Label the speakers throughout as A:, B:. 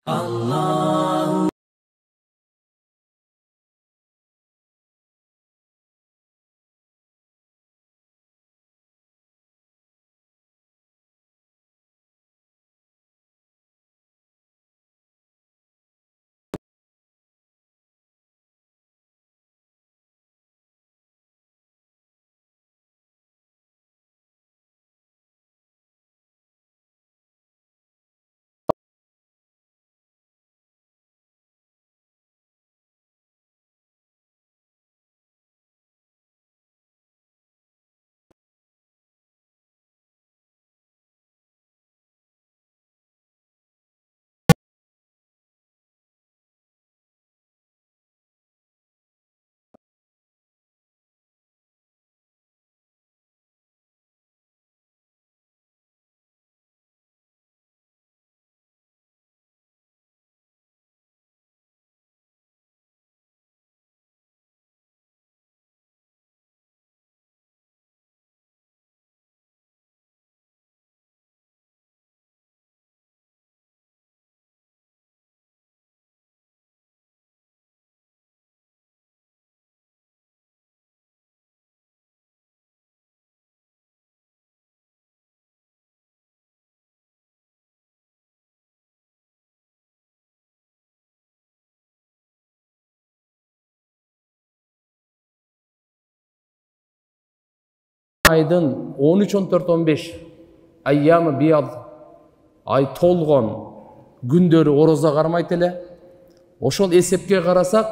A: Allah
B: айдын 13, 14, 15 айямы биял ай толгон күндөрү орозо кармайт эле. Ошол эсепке карасак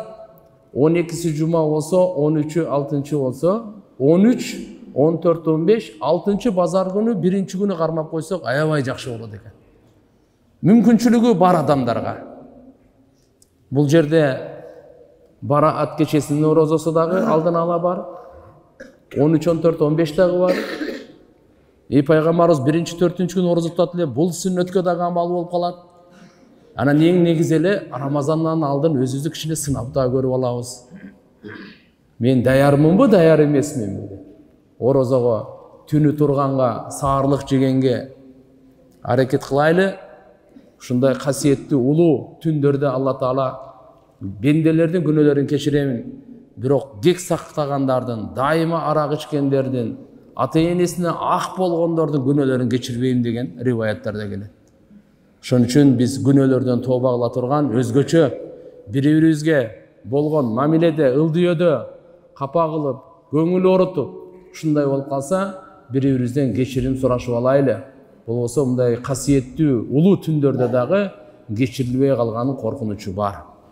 B: 12-си жума болсо, 13-ü 6-чы болсо, 13, 14, 15, 6-чы базар күнү, 1-чи күнү кармап койсок аябай жакшы болот экен. Мүмкүнчүлүгү бар адамдарга. Бул жерде Бараат кечесинин орозосу дагы алдын ала бар. 13, 14, 15 дагы бар. Пайгамбарыбыз 1-чи, 4-чү күн орозо тутат эле. Бул сүннөткө дагы амал болуп калат. Анан эң негизи эле Рамазандан алдын өзүбүздү кичине сынап да көрүп алабыз. Мен даярмынбы, даяр эмесминби? Орозого түнү турганга, саарлык жегенге аракет кылайлы. Ушундай касиеттүү улуу түндөрдө Алла Таала бенделердин күнөөлөрүн кечиремин. Бирок дек сактагандардын, дайыма арак ичкендердин, ата-энесине ак болгондордун күнөөлөрүн кечирбейм деген риваяттарда келет. Ошон үчүн биз күнөөлөрдөн тооба кыла турган, өзгөчө бири-бирибизге болгон мамиледе, ылдыйөдө капа кылып, көңүл оорутуп, ушундай болуп калса, бири-бирибизден кечирим сурашып алайлы. Болбосо мындай касиеттүү улуу түндөрдө дагы кечирилбей калганын коркунучу бар.